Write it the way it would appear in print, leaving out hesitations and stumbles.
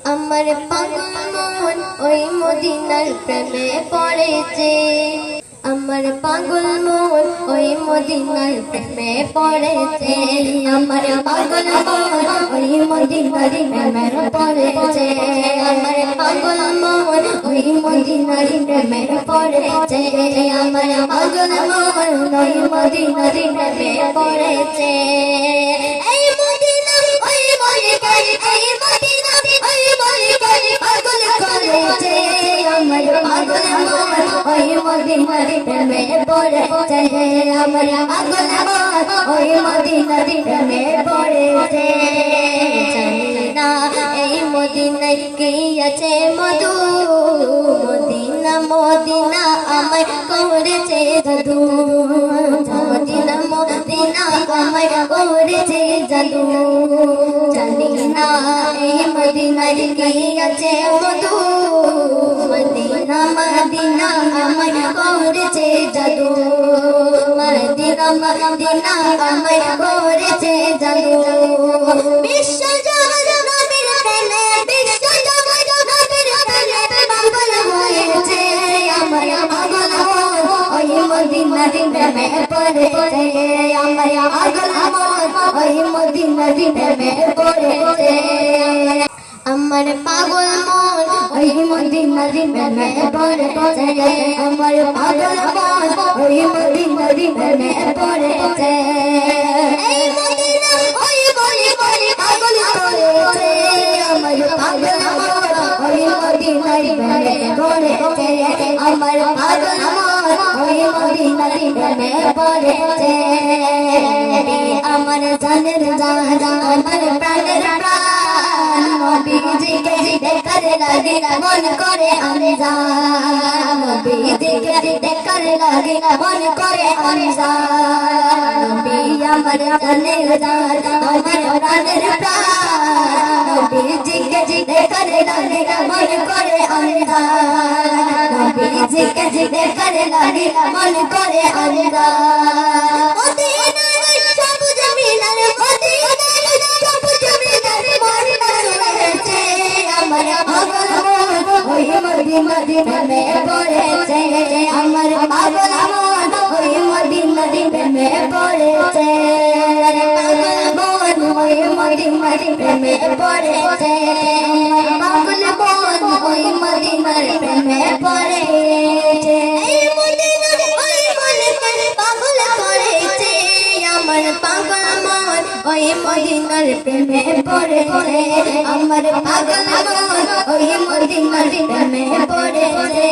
আমার পাগল মন ওই মদিনার প্রেমে পড়েছে আমার পাগল মন ওই মদিনার প্রেমে পড়েছে আমার পাগল মন ওই মদিনার প্রেমে পড়েছে আমার পাগল মন ওই মদিনার প্রেমে পড়েছে আমার পাগল মন ওই মদিনার প্রেমে পড়েছে এই মদিনা ওই মদিনা এই মদিনা ওই মদিনা পাগল করেছে আমার পাগল মন ওই মদিনার প্রেমে পড়েছে আমার পাগল মন ওই মদিনার প্রেমে পড়েছে জানি না এই মদিনায় কি আছে মধু মদিনা মদিনা আমায় করেছে জাদু মদিনা মদিনা আমায় করেছে জাদু জানি না এই মদিনায় কি আছে মধু মদিনা মদিনা আমায় করেছে জাদু মদিনা মদিনা আমায় করেছে জাদু বিশ্ব জগৎ নবীর প্রেমে বিশ্ব জগৎ নবীর প্রেমে পাগল হয়েছে আমার পাগল মন ওই মদিনার প্রেমে পড়েছে আমার পাগল মন ওই মদিনার প্রেমে পড়েছে আমার পাগল মন ওই মদিনার প্রেমে পড়েছে আমার পাগল মন ওই মদিনার প্রেমে পড়েছে এই মদিনা ওই বলি বলি পাগল করেছে আমার পাগল মন ওই মদিনার প্রেমে পড়েছে আমার পাগল মন ওই মদিনার প্রেমে পড়েছে আমার জানের জান আমার প্রাণের প্রাণ নবীজিকে দেখার লাগে মন করে আনজান নবীজিকে দেখার লাগে মন করে আনজান নবী আমার জানের জান আমার প্রাণের প্রাণ নবীজিকে দেখার লাগে মন করে আনজান নবীজিকে দেখার লাগে মন করে আনজান মদিনার সবুজ মিনার মদিনার সবুজ মিনার মন করেছে আমার পাগল মন ওই মদিনার প্রেমে পড়েছে আমার পাগল মন ওই মদিনার প্রেমে পড়েছে পাগল মন ওই মদিনার প্রেমে পড়েছে আমার পাগল মন ওই মদিনার প্রেমে পড়েছে এই মদিনা ওই মদিনার পাগল করেছে আমার পাগল মন ওই মদিনার প্রেমে পড়েছে আমার পাগল মন ওই মদিনার প্রেমে পড়েছে